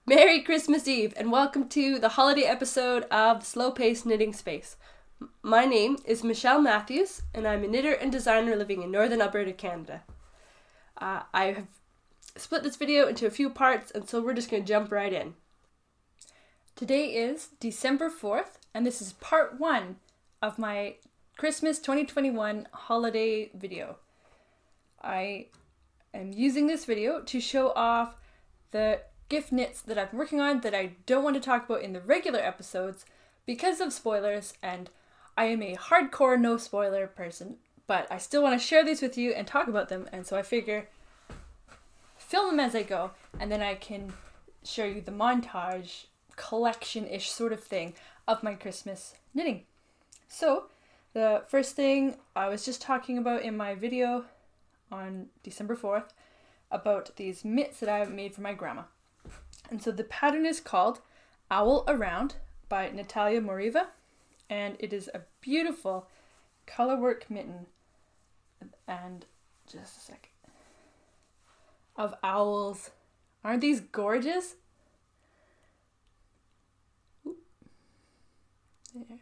Merry Christmas Eve and welcome to the holiday episode of the Slow Paced Knitting Space. My name is Michelle Matthews and I'm a knitter and designer living in Northern Alberta, Canada. I have split this video into a few parts and so we're just going to jump right in. Today is December 4th and this is part 1 of my Christmas 2021 holiday video. I am using this video to show off the gift knits that I've been working on that I don't want to talk about in the regular episodes because of spoilers, and I am a hardcore no spoiler person, but I still want to share these with you and talk about them, and so I figure film them as I go and then I can show you the montage collection-ish sort of thing of my Christmas knitting. So the first thing I was just talking about in my video on December 4th about these mitts that I made for my grandma. And so the pattern is called Owl Around by Natalia Moriva, and it is a beautiful colorwork mitten, and just a second, of owls. Aren't these gorgeous? Ooh. There.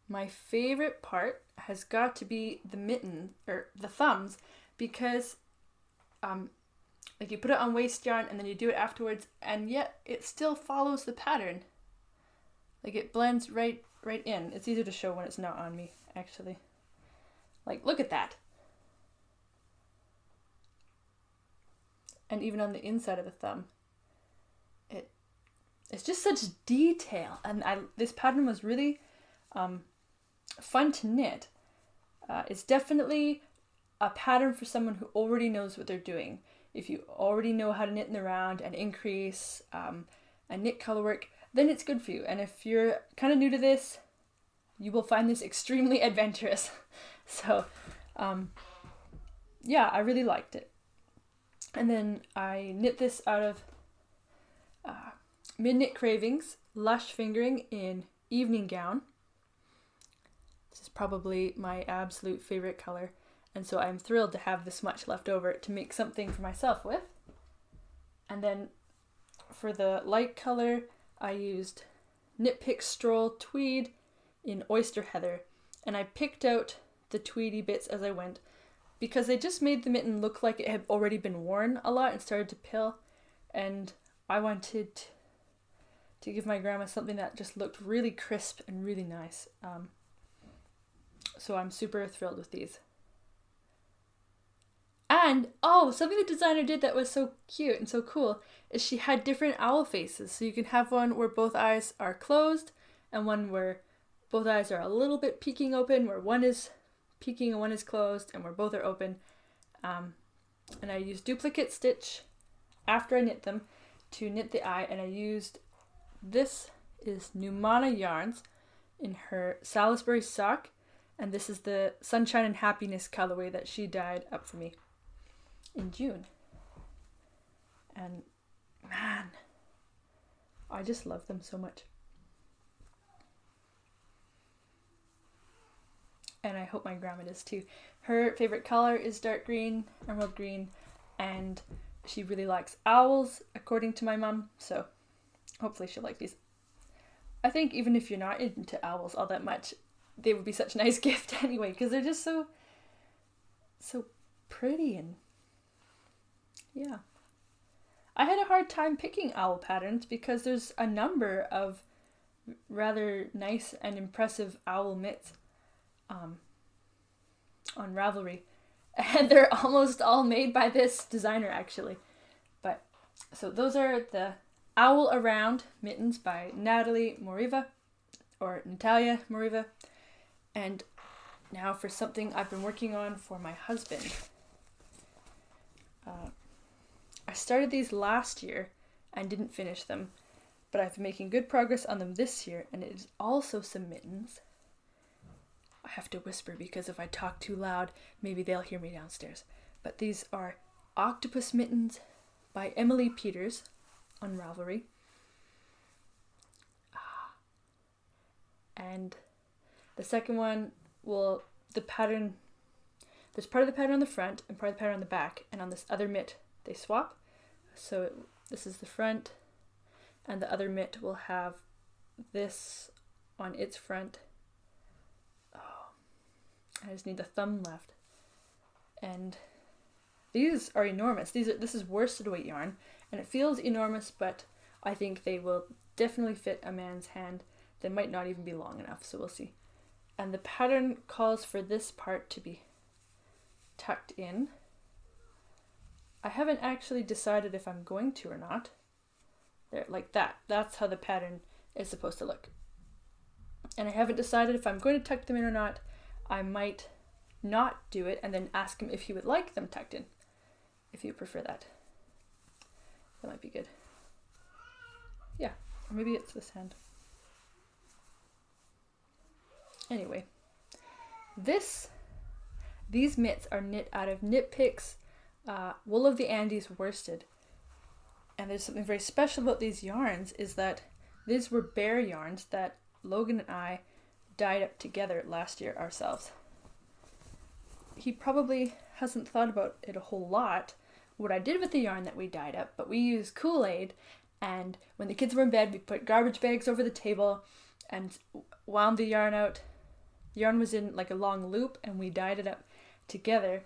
My favorite part has got to be the mitten, or the thumbs, because like you put it on waste yarn and then you do it afterwards, and yet it still follows the pattern. Like it blends right in. It's easier to show when it's not on me, actually. Like, look at that. And even on the inside of the thumb, it's just such detail. And this pattern was really fun to knit. It's definitely a pattern for someone who already knows what they're doing. If you already know how to knit in the round and increase and knit colorwork, then it's good for you. And if you're kind of new to this, you will find this extremely adventurous. So, yeah, I really liked it. And then I knit this out of Midnight Cravings Lush Fingering in Evening Gown. This is probably my absolute favorite color. And so I'm thrilled to have this much left over to make something for myself with. And then for the light color, I used Knit Pick Stroll Tweed in Oyster Heather. And I picked out the tweedy bits as I went because they just made the mitten look like it had already been worn a lot and started to pill. And I wanted to give my grandma something that just looked really crisp and really nice. So I'm super thrilled with these. And, something the designer did that was so cute and so cool is she had different owl faces. So you can have one where both eyes are closed and one where both eyes are a little bit peeking open, where one is peeking and one is closed, and where both are open. And I used duplicate stitch after I knit them to knit the eye, and I used, this is Numana Yarns in her Salisbury Sock, and this is the Sunshine and Happiness colorway that she dyed up for me in June. And man, I just love them so much. And I hope my grandma does too. Her favorite color is dark green, emerald green, and she really likes owls, according to my mum, so hopefully she'll like these. I think even if you're not into owls all that much, they would be such a nice gift anyway, because they're just so pretty. And yeah, I had a hard time picking owl patterns because there's a number of rather nice and impressive owl mitts on Ravelry, and they're almost all made by this designer actually. But so those are the Owl Around mittens by Natalia Moriva. And now for something I've been working on for my husband. I started these last year and didn't finish them, but I've been making good progress on them this year, and it is also some mittens. I have to whisper because if I talk too loud, maybe they'll hear me downstairs. But these are Octopus mittens by Emily Peters on Ravelry. And the second one the pattern, there's part of the pattern on the front and part of the pattern on the back, and on this other mitt they swap. So this is the front and the other mitt will have this on its front. Oh, I just need the thumb left. And these are enormous. This is worsted weight yarn, and it feels enormous, but I think they will definitely fit a man's hand. They might not even be long enough, so we'll see. And the pattern calls for this part to be tucked in. I haven't actually decided if I'm going to or not. There, like that. That's how the pattern is supposed to look. And I haven't decided if I'm going to tuck them in or not. I might not do it and then ask him if he would like them tucked in, if you prefer that. That might be good. Yeah, or maybe it's this hand. Anyway, these mitts are knit out of Knit Picks Wool of the Andes worsted. And there's something very special about these yarns is that these were bear yarns that Logan and I dyed up together last year ourselves. He probably hasn't thought about it a whole lot, what I did with the yarn that we dyed up, but we used Kool-Aid, and when the kids were in bed, we put garbage bags over the table and wound the yarn out. The yarn was in like a long loop, and we dyed it up together.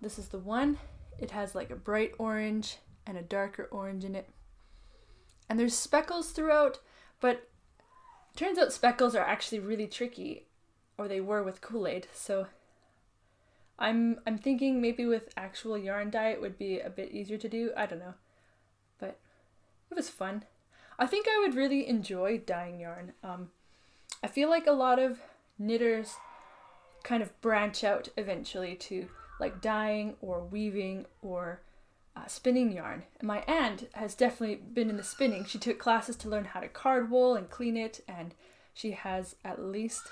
This is the one. It has like a bright orange and a darker orange in it. And there's speckles throughout, but it turns out speckles are actually really tricky, or they were with Kool-Aid, so I'm thinking maybe with actual yarn dye it would be a bit easier to do. I don't know. But it was fun. I think I would really enjoy dyeing yarn. I feel like a lot of knitters kind of branch out eventually to like dyeing or weaving or spinning yarn. And my aunt has definitely been in the spinning. She took classes to learn how to card wool and clean it, and she has at least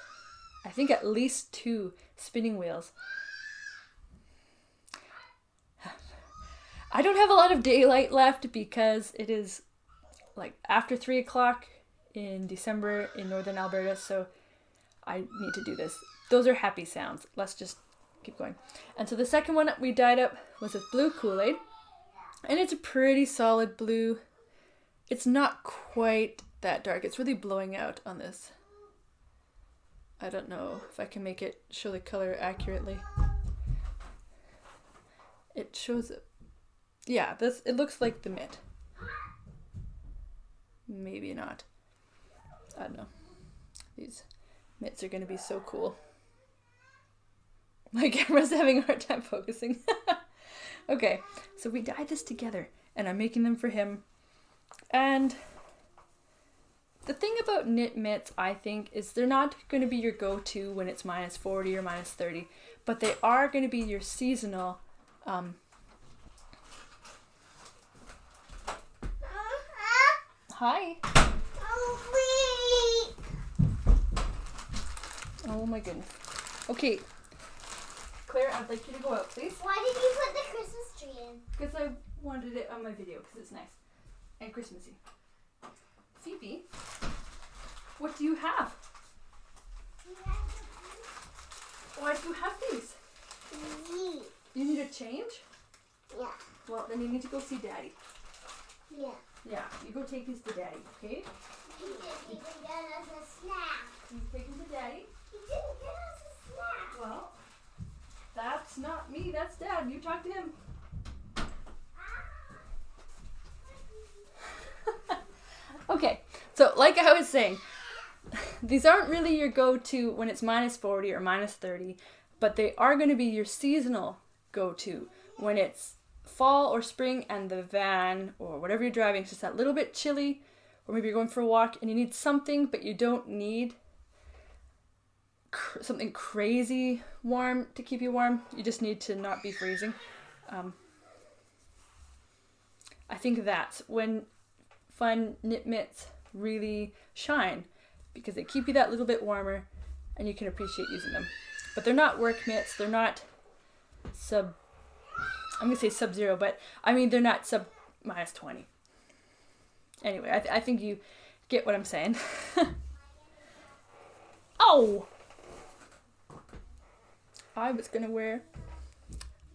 2 spinning wheels. I don't have a lot of daylight left because it is like after 3 o'clock in December in northern Alberta, so I need to do this. Those are happy sounds. Let's just keep going. And so the second one we dyed up was with blue Kool-Aid, and it's a pretty solid blue. It's not quite that dark. It's really blowing out on this. I don't know if I can make it show the color accurately. It shows it. Yeah, it looks like the mitt. Maybe not. I don't know. These mitts are going to be so cool. My camera's having a hard time focusing. Okay, so we dyed this together, and I'm making them for him. And the thing about knit mitts, I think, is they're not going to be your go-to when it's -40 or -30, but they are going to be your seasonal Hi. Oh my goodness. Okay. Claire, I'd like you to go out, please. Why did you put the Christmas tree in? Because I wanted it on my video, because it's nice. And Christmassy. Phoebe, what do you have? Why do you have these? You need a change? Yeah. Well, then you need to go see Daddy. Yeah. Yeah, you go take these to Daddy, okay? He didn't even get us a snack. You take them to Daddy. He didn't get us a snack. Well, that's not me, that's Dad. You talk to him. Okay, so like I was saying, these aren't really your go-to when it's -40 or -30, but they are going to be your seasonal go-to when it's fall or spring and the van or whatever you're driving is just that little bit chilly, or maybe you're going for a walk and you need something, but you don't need something crazy warm to keep you warm. You just need to not be freezing. I think that's when fun knit mitts really shine, because they keep you that little bit warmer and you can appreciate using them. But they're not work mitts, they're not I'm going to say sub-zero, but I mean they're not sub -20. Anyway, I think you get what I'm saying. Oh! I was going to wear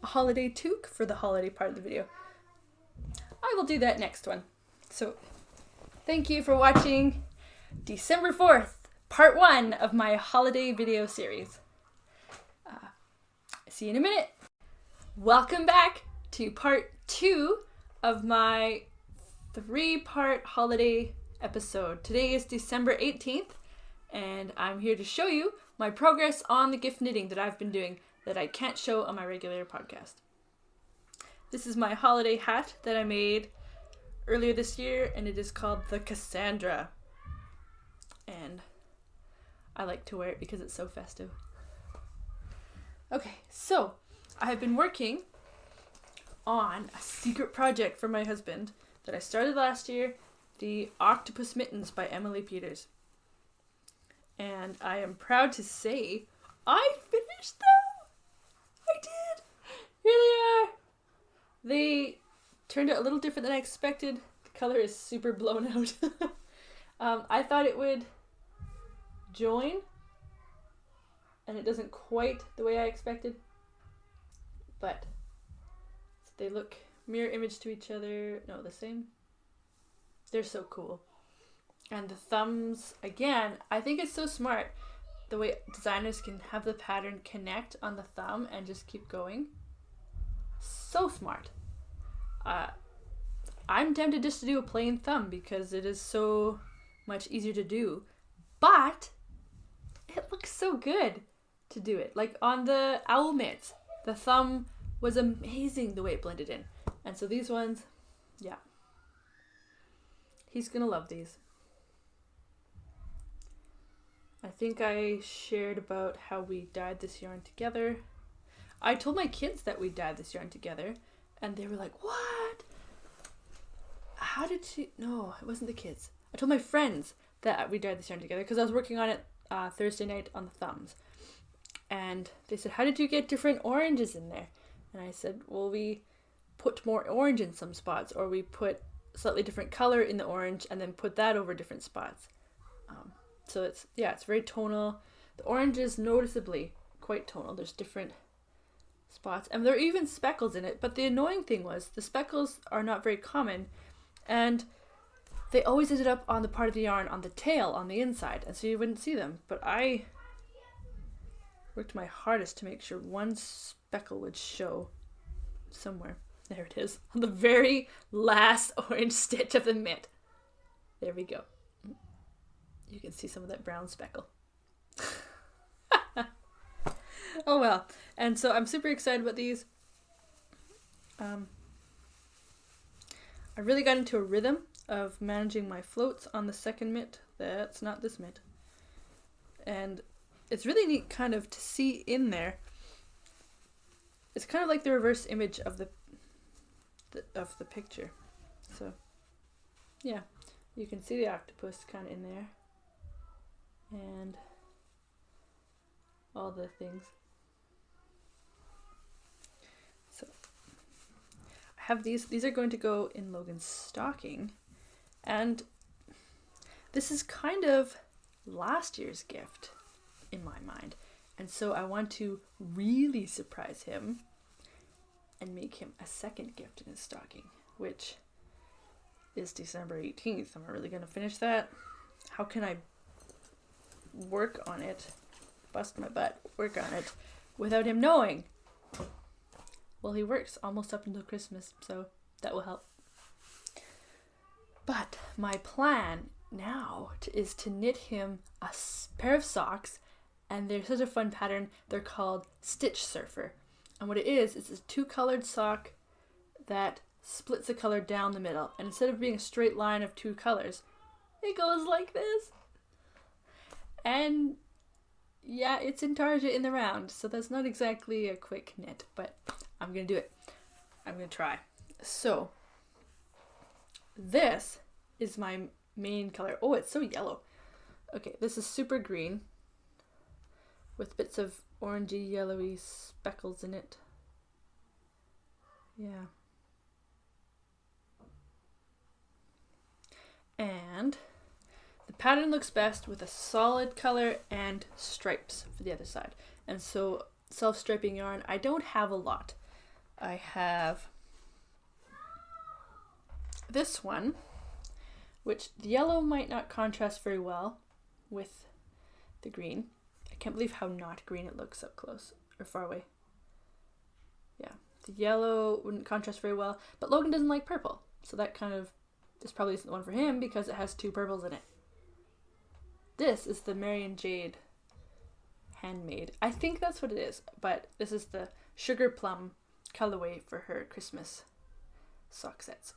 a holiday toque for the holiday part of the video. I will do that next one. So Thank you for watching December 4th, part 1 of my holiday video series. See you in a minute. Welcome back to part 2 of my 3-part holiday episode. Today is December 18th, and I'm here to show you my progress on the gift knitting that I've been doing that I can't show on my regular podcast. This is my holiday hat that I made earlier this year, and it is called the Cassandra. And I like to wear it because it's so festive. Okay, so I have been working on a secret project for my husband that I started last year, the Octopus Mittens by Emily Peters. And I am proud to say I finished them! I did! Here they are! They turned out a little different than I expected. The color is super blown out. I thought it would join, and it doesn't quite the way I expected. But they look mirror image to each other. No, the same. They're so cool. And the thumbs, again, I think it's so smart the way designers can have the pattern connect on the thumb and just keep going. So smart. I'm tempted just to do a plain thumb because it is so much easier to do, but it looks so good to do it. Like on the owl mitts, the thumb was amazing the way it blended in. And so these ones, yeah. He's gonna love these. I think I shared about how we dyed this yarn together. I told my kids that we dyed this yarn together, and they were like, what? How did she? No, it wasn't the kids. I told my friends that we dyed this yarn together because I was working on it Thursday night on the thumbs. And they said, how did you get different oranges in there? And I said, well, we put more orange in some spots, or we put slightly different color in the orange and then put that over different spots. So it's very tonal. The orange is noticeably quite tonal. There's different spots, and there are even speckles in it. But the annoying thing was the speckles are not very common, and they always ended up on the part of the yarn on the tail on the inside, and so you wouldn't see them. But I worked my hardest to make sure one speckle would show somewhere. There it is, on the very last orange stitch of the mitt. There we go. You can see some of that brown speckle. Oh well. And so I'm super excited about these. I really got into a rhythm of managing my floats on the second mitt. That's not this mitt. And it's really neat kind of to see in there. It's kind of like the reverse image of the picture. So yeah, you can see the octopus kind of in there. And all the things. So I have these are going to go in Logan's stocking, and this is kind of last year's gift in my mind, and so I want to really surprise him and make him a second gift in his stocking, which is December 18th. Am I really going to finish that? How can I work on it, bust my butt, work on it without him knowing? Well, he works almost up until Christmas, so that will help. But my plan now is to knit him a pair of socks, and they're such a fun pattern. They're called Stitch Surfer. And what it is a two-colored sock that splits the color down the middle. And instead of being a straight line of two colors, it goes like this. And yeah, it's in Target in the round, so that's not exactly a quick knit, but I'm going to do it. I'm going to try. So this is my main color. Oh, it's so yellow. Okay, this is super green with bits of orangey, yellowy speckles in it. Yeah. And the pattern looks best with a solid color and stripes for the other side. And so self-striping yarn, I don't have a lot. I have this one, which the yellow might not contrast very well with the green. I can't believe how not green it looks up close or far away. Yeah, the yellow wouldn't contrast very well, but Logan doesn't like purple, so that kind of, this probably isn't the one for him because it has 2 purples in it. This is the Marion Jade handmade. I think that's what it is, but this is the sugar plum colorway for her Christmas sock sets.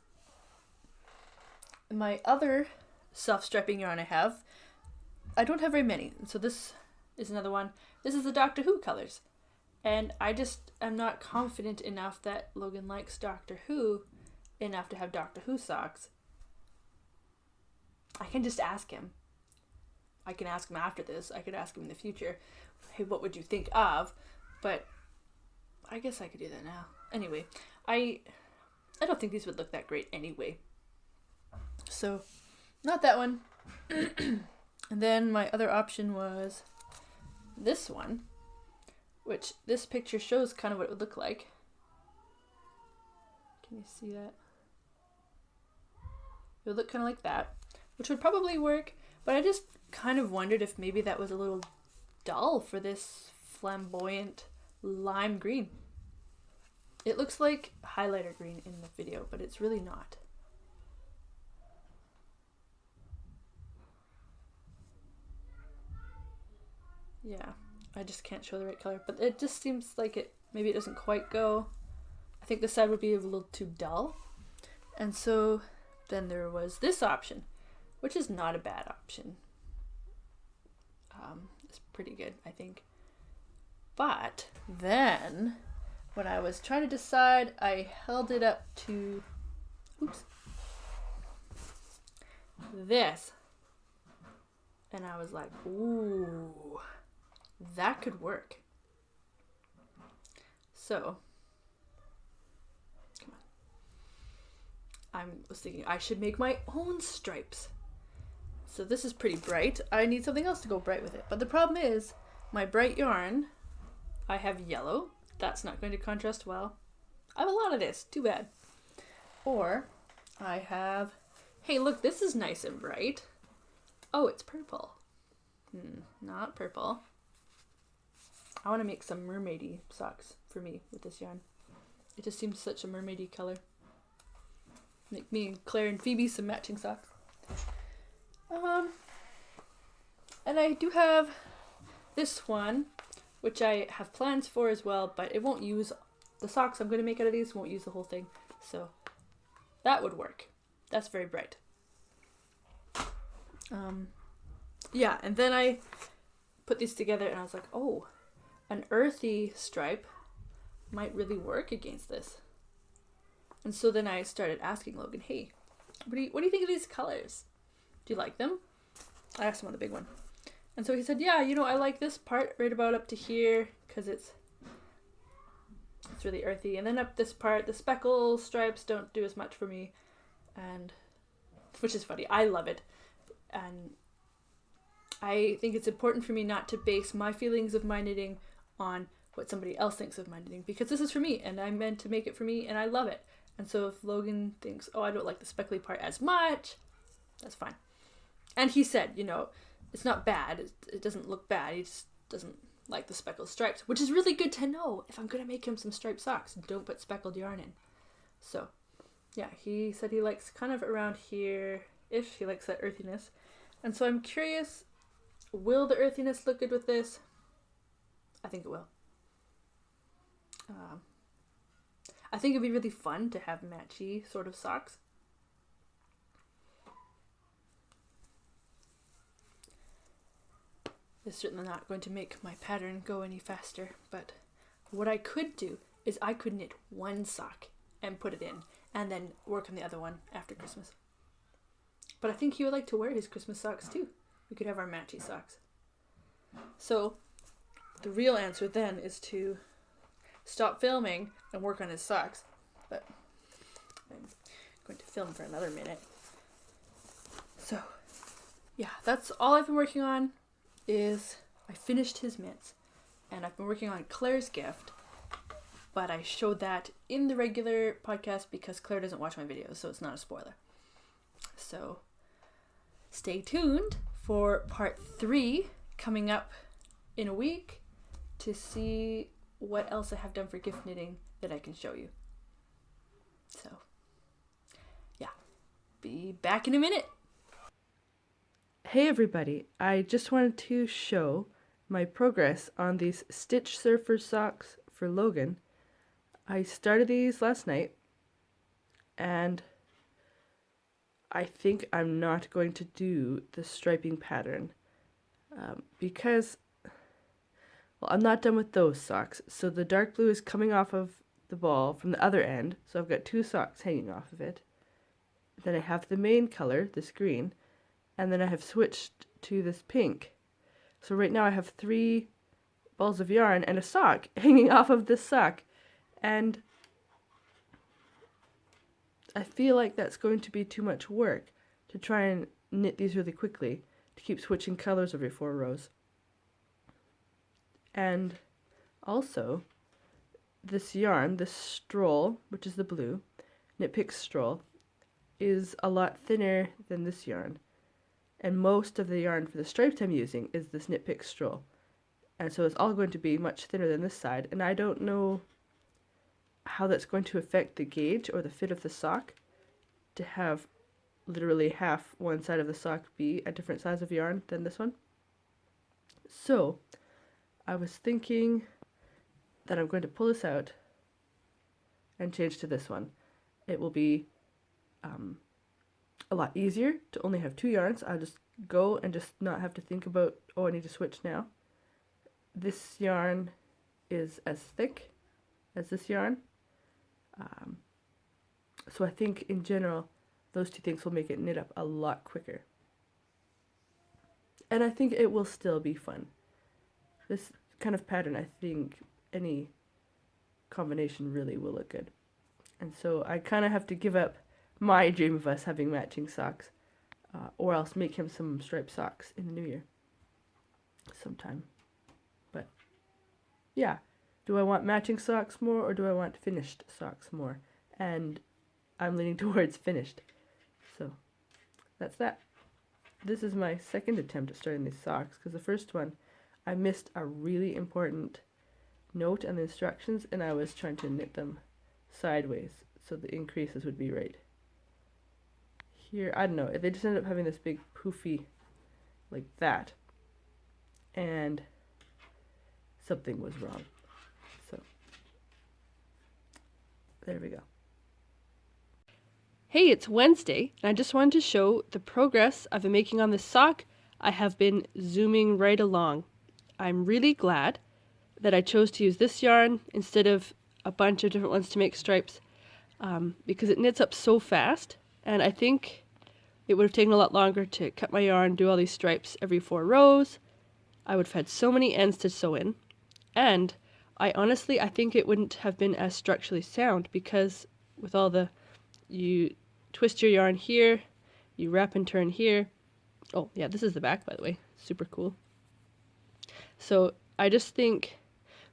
My other self-striping yarn I don't have very many, so this is another one. This is the Doctor Who colors, and I just am not confident enough that Logan likes Doctor Who enough to have Doctor Who socks. I can just ask him. I can ask him after this. I could ask him in the future, hey, what would you think of? But I guess I could do that now. Anyway, I don't think these would look that great anyway. So, not that one. And then my other option was this one, which this picture shows kind of what it would look like. Can you see that? It would look kind of like that, which would probably work, but I just kind of wondered if maybe that was a little dull for this flamboyant lime green. It looks like highlighter green in the video, but it's really not. Yeah, I just can't show the right color, but it just seems like maybe it doesn't quite go. I think this side would be a little too dull. And so then there was this option, which is not a bad option. It's pretty good, I think. But then when I was trying to decide, I held it up to, this. And I was like, ooh, that could work. So, come on. I was thinking I should make my own stripes. So this is pretty bright. I need something else to go bright with it. But the problem is, my bright yarn, I have yellow. That's not going to contrast well. I have a lot of this. Too bad. Or I have, hey, look, this is nice and bright. Oh, it's purple. Not purple. I want to make some mermaidy socks for me with this yarn. It just seems such a mermaidy color. Make me and Claire and Phoebe some matching socks. And I do have this one, which I have plans for as well, but it won't use the socks I'm going to make out of these, won't use the whole thing. So that would work. That's very bright. Yeah, and then I put these together and I was like, oh, an earthy stripe might really work against this. And so then I started asking Logan, hey, what do you think of these colors? Do you like them? I asked him on the big one. And so he said, yeah, I like this part right about up to here because it's really earthy. And then up this part, the speckle stripes don't do as much for me, and which is funny. I love it. And I think it's important for me not to base my feelings of my knitting on what somebody else thinks of my knitting, because this is for me and I'm meant to make it for me and I love it. And so if Logan thinks, oh, I don't like the speckly part as much, that's fine. And he said, it's not bad. It doesn't look bad. He just doesn't like the speckled stripes, which is really good to know if I'm going to make him some striped socks. Don't put speckled yarn in. So, yeah, he said he likes kind of around here-ish. He likes that earthiness. And so I'm curious, will the earthiness look good with this? I think it will. I think it'd be really fun to have matchy sort of socks. It's certainly not going to make my pattern go any faster, but what I could do is I could knit one sock and put it in and then work on the other one after Christmas. But I think he would like to wear his Christmas socks too. We could have our matchy socks. So the real answer then is to stop filming and work on his socks. But I'm going to film for another minute. So yeah, that's all I've been working on. Is I finished his mitts, and I've been working on Claire's gift, but I showed that in the regular podcast because Claire doesn't watch my videos, so it's not a spoiler. So stay tuned for part 3 coming up in a week to see what else I have done for gift knitting that I can show you. So, yeah, be back in a minute. Hey everybody, I just wanted to show my progress on these Stitch Surfer socks for Logan. I started these last night, and I think I'm not going to do the striping pattern because, well, I'm not done with those socks. So the dark blue is coming off of the ball from the other end, so I've got 2 socks hanging off of it. Then I have the main color, this green, and then I have switched to this pink. So right now I have 3 balls of yarn and a sock hanging off of this sock, and I feel like that's going to be too much work to try and knit these really quickly, to keep switching colors every 4 rows. And also, this yarn, this stroll, which is the blue, Knit Picks Stroll, is a lot thinner than this yarn. And most of the yarn for the stripes I'm using is this Knit Picks Stroll. And so it's all going to be much thinner than this side, and I don't know how that's going to affect the gauge or the fit of the sock to have literally half one side of the sock be a different size of yarn than this one. So I was thinking that I'm going to pull this out and change to this one. It will be a lot easier to only have 2 yarns. I'll just go and just not have to think about, oh, I need to switch now. This yarn is as thick as this yarn. So I think in general, those 2 things will make it knit up a lot quicker. And I think it will still be fun. This kind of pattern, I think any combination really will look good. And so I kind of have to give up my dream of us having matching socks, or else make him some striped socks in the new year sometime. But yeah, do I want matching socks more, or do I want finished socks more? And I'm leaning towards finished. So that's that. This is my second attempt at starting these socks, because the first one I missed a really important note on the instructions, and I was trying to knit them sideways so the increases would be right. Here, I don't know, they just ended up having this big poofy like that, and something was wrong. So there we go. Hey, it's Wednesday, and I just wanted to show the progress I've been making on this sock. I have been zooming right along. I'm really glad that I chose to use this yarn instead of a bunch of different ones to make stripes, because it knits up so fast, and I think it would have taken a lot longer to cut my yarn, do all these stripes every 4 rows. I would have had so many ends to sew in, and I think it wouldn't have been as structurally sound, because with all the, you twist your yarn here, you wrap and turn here. Oh yeah, this is the back, by the way. Super cool. So I just think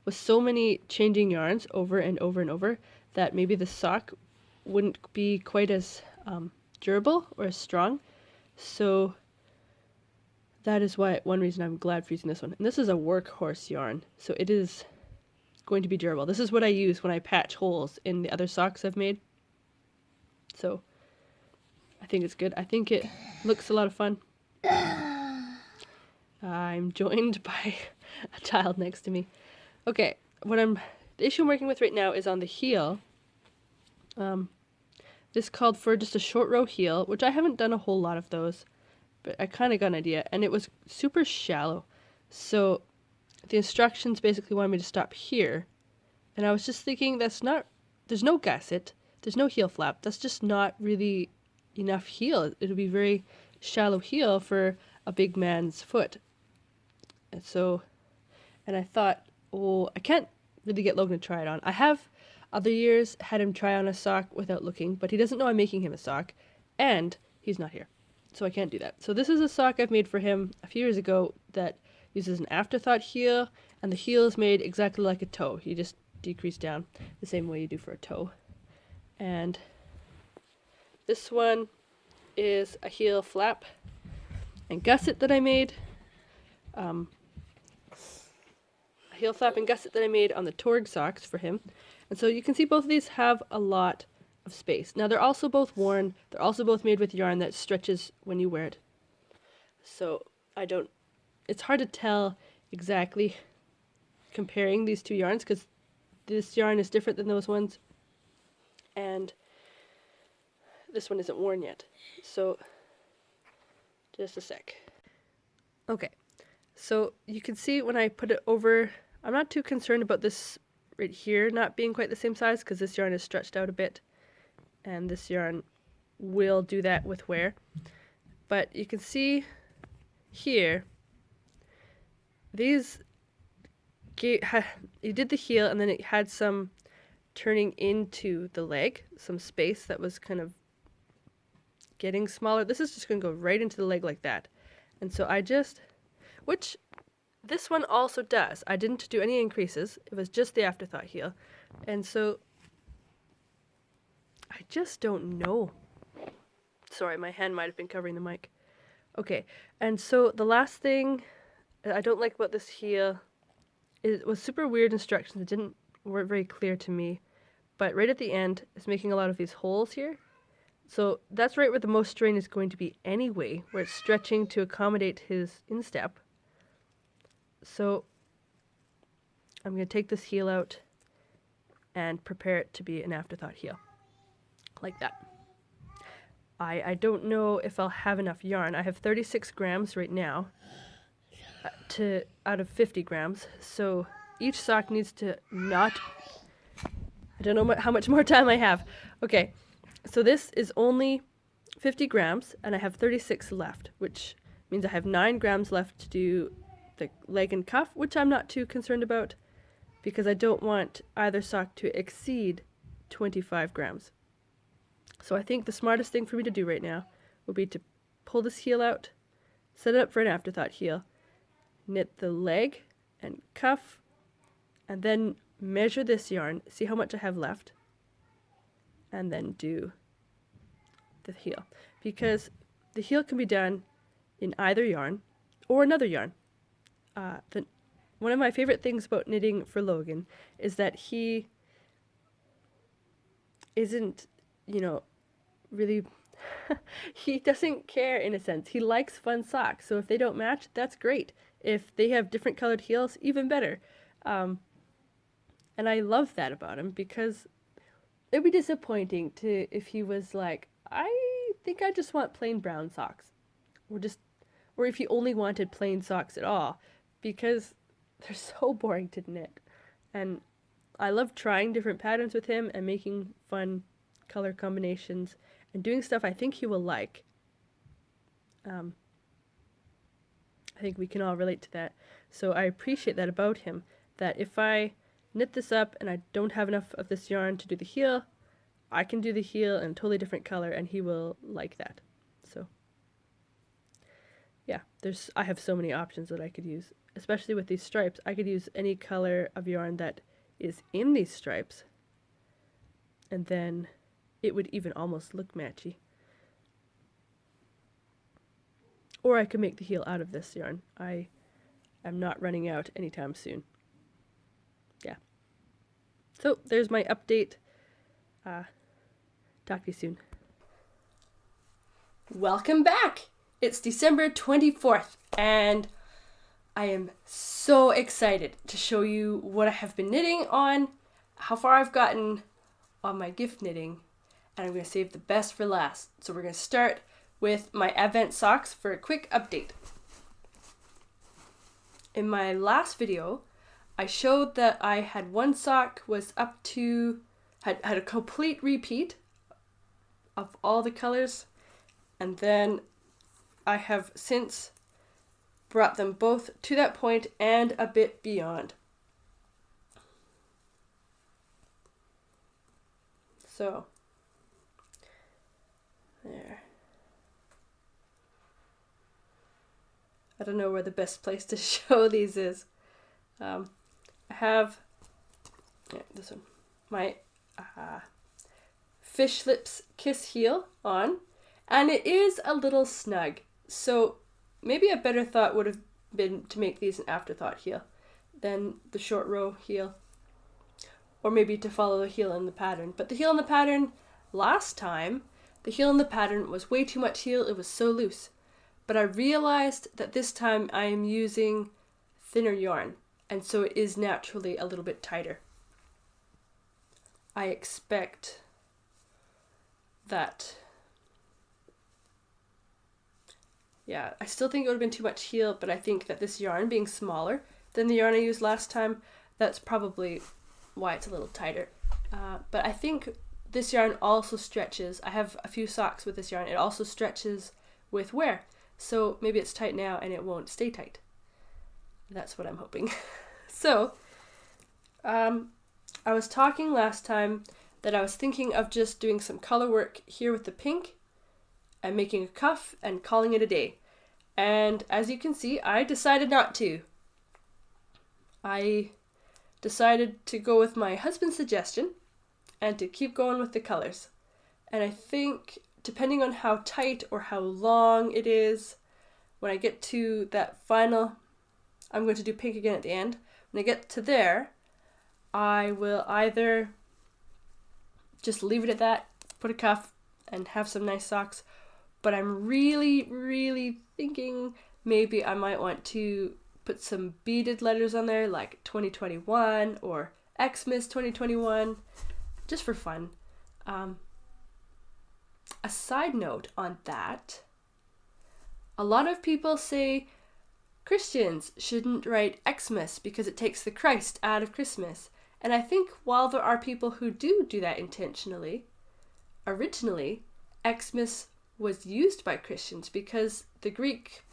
with so many changing yarns over and over and over, that maybe the sock wouldn't be quite as durable or as strong. So that is why one reason I'm glad for using this one. And this is a workhorse yarn, so it is going to be durable. This is what I use when I patch holes in the other socks I've made. So I think it's good. I think it looks a lot of fun. I'm joined by a child next to me. Okay, the issue I'm working with right now is on the heel. This called for just a short row heel, which I haven't done a whole lot of those, but I kind of got an idea, and it was super shallow. So the instructions basically wanted me to stop here, and I was just thinking there's no gusset, there's no heel flap, that's just not really enough heel. It would be very shallow heel for a big man's foot. And I thought, oh, I can't really get Logan to try it on. I have other years had him try on a sock without looking, but he doesn't know I'm making him a sock, and he's not here, so I can't do that. So this is a sock I've made for him a few years ago that uses an afterthought heel, and the heel is made exactly like a toe. You just decrease down the same way you do for a toe. And this one is a heel flap, and gusset that I made. A heel flap and gusset that I made on the Torg socks for him. And so you can see both of these have a lot of space. Now they're also both worn. They're also both made with yarn that stretches when you wear it. So it's hard to tell exactly comparing these two yarns because this yarn is different than those ones. And this one isn't worn yet. So just a sec. Okay. So you can see when I put it over, I'm not too concerned about this right here not being quite the same size because this yarn is stretched out a bit and this yarn will do that with wear. But you can see here, these, it did the heel and then it had some turning into the leg, some space that was kind of getting smaller. This is just going to go right into the leg like that. And so which this one also does. I didn't do any increases. It was just the afterthought heel. And so I just don't know. Sorry, my hand might have been covering the mic. Okay, and so the last thing I don't like about this heel, it was super weird instructions. It weren't very clear to me. But right at the end, it's making a lot of these holes here. So that's right where the most strain is going to be anyway, where it's stretching to accommodate his instep. So I'm going to take this heel out and prepare it to be an afterthought heel. Like that. I don't know if I'll have enough yarn. I have 36 grams right now out of 50 grams. So each sock needs to not... I don't know how much more time I have. Okay, so this is only 50 grams and I have 36 left, which means I have 9 grams left to do the leg and cuff, which I'm not too concerned about because I don't want either sock to exceed 25 grams. So I think the smartest thing for me to do right now would be to pull this heel out, set it up for an afterthought heel, knit the leg and cuff, and then measure this yarn, see how much I have left, and then do the heel. Because the heel can be done in either yarn or another yarn. One of my favorite things about knitting for Logan is that he isn't, really, he doesn't care in a sense. He likes fun socks. So if they don't match, that's great. If they have different colored heels, even better. And I love that about him because it'd be disappointing if he was like, I think I just want plain brown socks. Or if he only wanted plain socks at all, because they're so boring to knit. And I love trying different patterns with him and making fun color combinations and doing stuff I think he will like. I think we can all relate to that. So I appreciate that about him, that if I knit this up and I don't have enough of this yarn to do the heel, I can do the heel in a totally different color and he will like that. So yeah, I have so many options that I could use, especially with these stripes. I could use any color of yarn that is in these stripes and then it would even almost look matchy. Or I could make the heel out of this yarn. I am not running out anytime soon. Yeah. So there's my update. Talk to you soon. Welcome back! It's December 24th and I am so excited to show you what I have been knitting on, how far I've gotten on my gift knitting, and I'm going to save the best for last. So we're going to start with my Advent socks for a quick update. In my last video, I showed that I had one sock was up to, had a complete repeat of all the colors, and then I have since brought them both to that point and a bit beyond. So, there. I don't know where the best place to show these is. I have this one, my Fish Lips Kiss heel on, and it is a little snug. So maybe a better thought would have been to make these an afterthought heel than the short row heel, or maybe to follow the heel in the pattern. But the heel in the pattern last time, the heel in the pattern was way too much heel. It was so loose. But I realized that this time I am using thinner yarn, and so it is naturally a little bit tighter. I expect that, yeah, I still think it would have been too much heel, but I think that this yarn being smaller than the yarn I used last time, that's probably why it's a little tighter. But I think this yarn also stretches. I have a few socks with this yarn. It also stretches with wear. So maybe it's tight now and it won't stay tight. That's what I'm hoping. So, I was talking last time that I was thinking of just doing some color work here with the pink and making a cuff and calling it a day. And as you can see, I decided not to. I decided to go with my husband's suggestion and to keep going with the colors. And I think, depending on how tight or how long it is, when I get to that final, I'm going to do pink again at the end. When I get to there, I will either just leave it at that, put a cuff, and have some nice socks. But I'm really thinking maybe I might want to put some beaded letters on there, like 2021 or Xmas 2021, just for fun. A side note on that, a lot of people say Christians shouldn't write Xmas because it takes the Christ out of Christmas. And I think while there are people who do that intentionally, originally Xmas was used by Christians because the Greek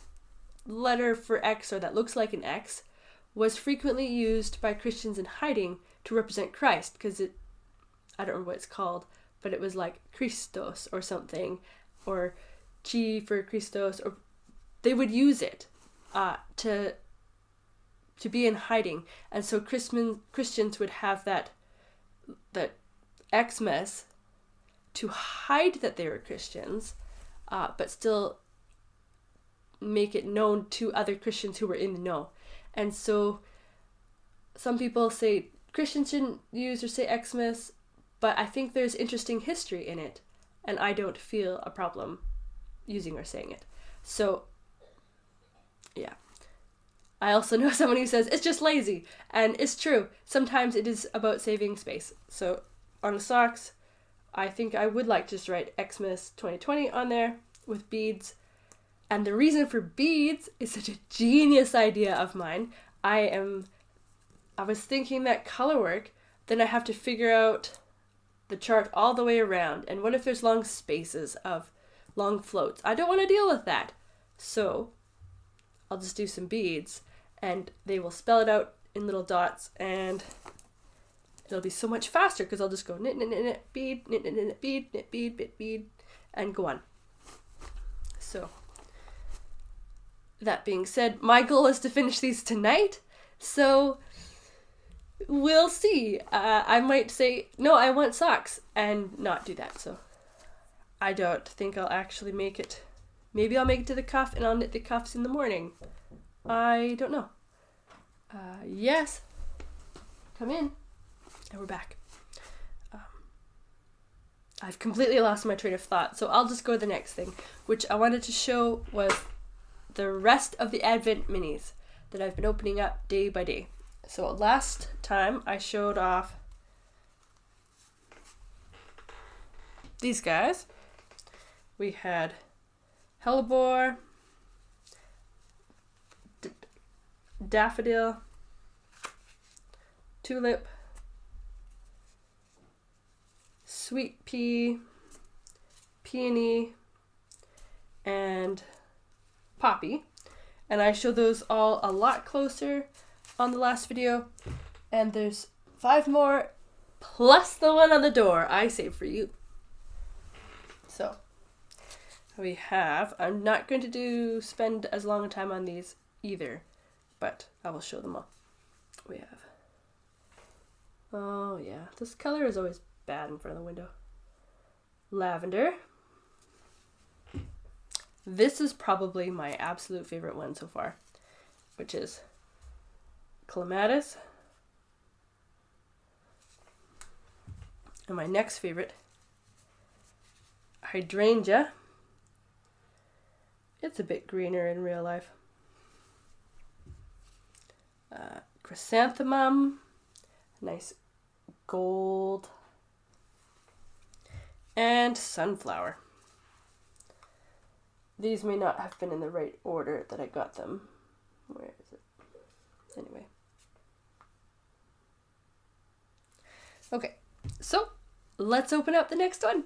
letter for X, or that looks like an X, was frequently used by Christians in hiding to represent Christ, because it, I don't remember what it's called, but it was like Christos or something, or Chi for Christos, or they would use it to be in hiding. And so Christians would have that Xmas to hide that they were Christians, but still make it known to other Christians who were in the know. And so some people say Christians shouldn't use or say Xmas, but I think there's interesting history in it, and I don't feel a problem using or saying it. So, yeah. I also know someone who says it's just lazy, and it's true. Sometimes it is about saving space. So on the socks, I think I would like to just write Xmas 2020 on there with beads. And the reason for beads is such a genius idea of mine. I was thinking that color work, then I have to figure out the chart all the way around. And what if there's long spaces of long floats? I don't want to deal with that. So I'll just do some beads, and they will spell it out in little dots, and it'll be so much faster because I'll just go knit, knit, knit, knit, bead, knit, knit, knit, bead, knit, bead, bit, bead, and go on. So that being said, my goal is to finish these tonight, so we'll see. I might say, no, I want socks, and not do that, so I don't think I'll actually make it. Maybe I'll make it to the cuff, and I'll knit the cuffs in the morning. I don't know. Yes. Come in. And we're back. I've completely lost my train of thought, so I'll just go to the next thing, which I wanted to show was the rest of the Advent minis that I've been opening up day by day. So last time I showed off these guys. We had hellebore, daffodil, tulip, sweet pea, peony, and poppy. And I showed those all a lot closer on the last video. And there's 5 more plus the one on the door I saved for you. So we have, I'm not going to spend as long a time on these either, but I will show them all. We have, oh yeah, this color is always bad in front of the window. Lavender, This is probably my absolute favorite one so far, which is clematis. And my next favorite, hydrangea. It's a bit greener in real life. Chrysanthemum, nice gold, and sunflower. These may not have been in the right order that I got them. Where is it? Anyway. Okay, so let's open up the next one.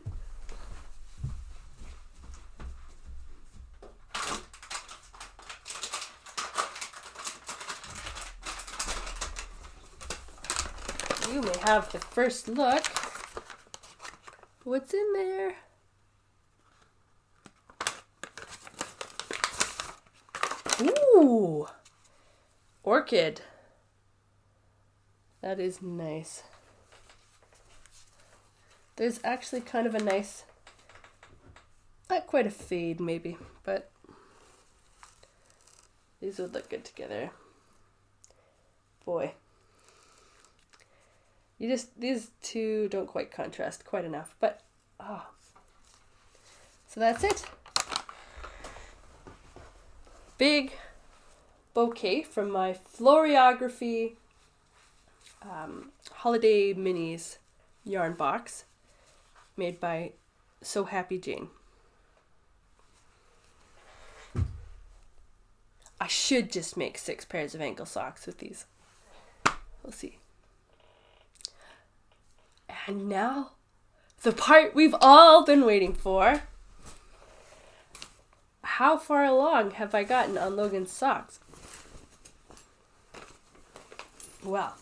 You may have the first look. What's in there? Ooh! Orchid. That is nice. There's actually kind of a nice, not quite a fade maybe, but these would look good together. Boy. These two don't quite contrast quite enough, but so that's it. Big bouquet from my Floriography Holiday Minis yarn box made by So Happy Jane. I should just make 6 pairs of ankle socks with these. We'll see. And now, the part we've all been waiting for. How far along have I gotten on Logan's socks? Well,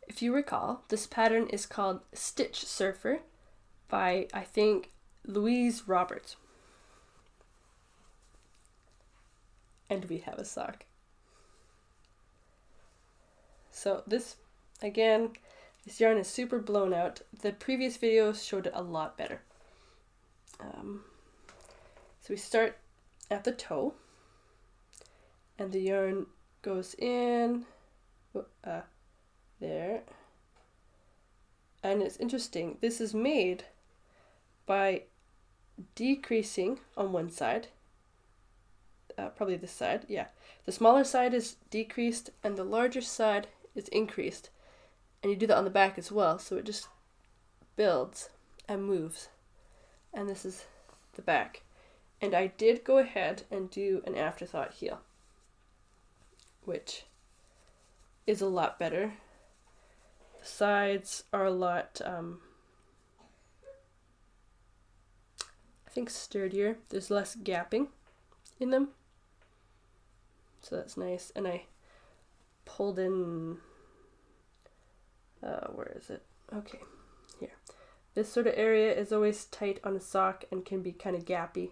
if you recall, this pattern is called Stitch Surfer by, I think, Louise Roberts. And we have a sock. So this, again, this yarn is super blown out. The previous videos showed it a lot better. So we start at the toe, and the yarn goes in there. And it's interesting, this is made by decreasing on one side, probably this side, yeah. The smaller side is decreased and the larger side is increased. And you do that on the back as well, so it just builds and moves. And this is the back. And I did go ahead and do an afterthought heel, which is a lot better. The sides are a lot, I think, sturdier. There's less gapping in them. So that's nice. And I pulled in, where is it? Okay, here. This sort of area is always tight on a sock and can be kind of gappy.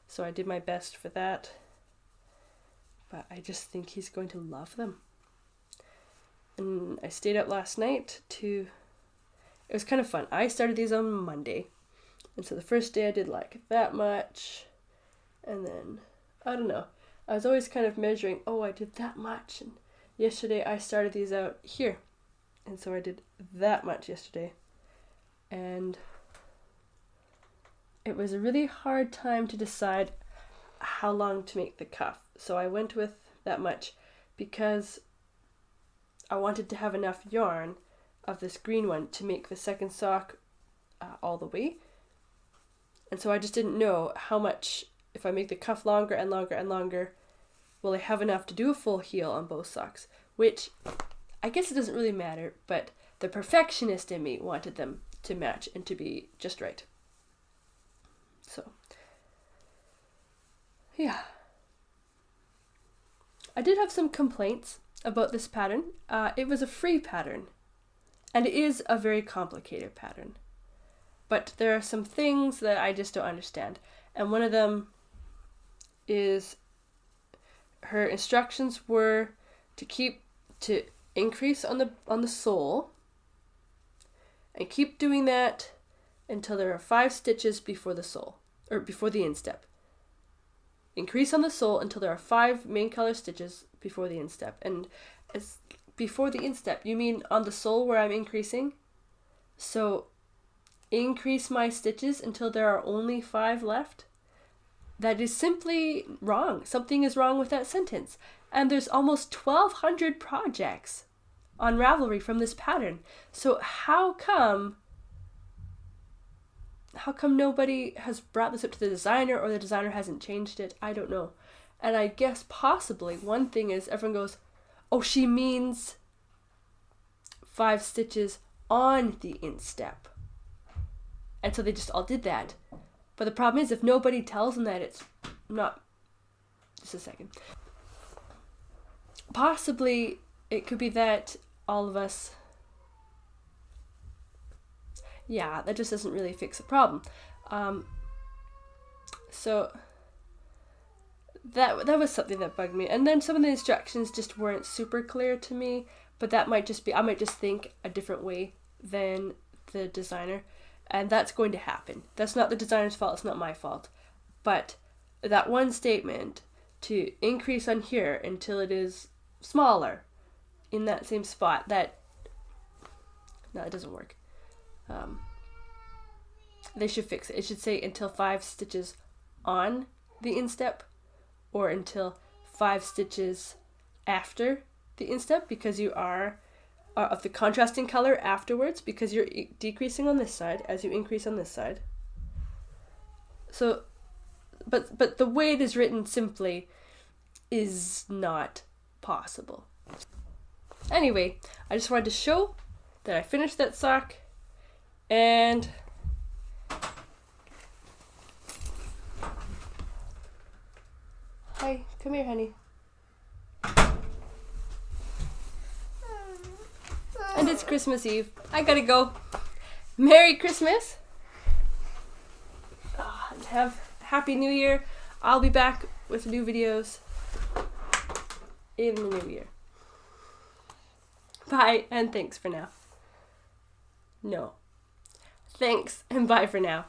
So I did my best for that. But I just think he's going to love them. And I stayed up last night it was kind of fun. I started these on Monday. And so the first day I did like that much. And then, I don't know. I was always kind of measuring, I did that much. And yesterday I started these out here. And so I did that much yesterday. And it was a really hard time to decide how long to make the cuff. So I went with that much because I wanted to have enough yarn of this green one to make the second sock all the way. And so I just didn't know how much, if I make the cuff longer and longer and longer, will I have enough to do a full heel on both socks? Which, I guess it doesn't really matter, but the perfectionist in me wanted them to match and to be just right. So, yeah. I did have some complaints about this pattern. It was a free pattern, and it is a very complicated pattern. But there are some things that I just don't understand. And one of them is her instructions were to increase on the sole And keep doing that until there are 5 stitches before the sole, or before the instep. Increase on the sole until there are 5 main color stitches before the instep. And as before the instep, you mean on the sole where I'm increasing? So increase my stitches until there are only 5 left? That is simply wrong. Something is wrong with that sentence. And there's almost 1,200 projects on Ravelry from this pattern. So how come nobody has brought this up to the designer, or the designer hasn't changed it? I don't know. And I guess possibly one thing is everyone goes, oh, she means 5 stitches on the instep. And so they just all did that. But the problem is, if nobody tells them that, it's not... Just a second. Possibly it could be that all of us... Yeah, that just doesn't really fix the problem. So that was something that bugged me. And then some of the instructions just weren't super clear to me, but that might just be, I might just think a different way than the designer, and that's going to happen. That's not the designer's fault, it's not my fault. But that one statement to increase on here until it is smaller in that same spot, that, no, it doesn't work. They should fix it. It should say until 5 stitches on the instep, or until 5 stitches after the instep, because you are of the contrasting color afterwards, because you're decreasing on this side as you increase on this side. So, but the way it is written simply is not possible. Anyway, I just wanted to show that I finished that sock, and hi, come here, honey. And it's Christmas Eve. I gotta go. Merry Christmas. And have Happy New Year. I'll be back with new videos in the new year. Bye, and thanks for now. No. Thanks, and bye for now.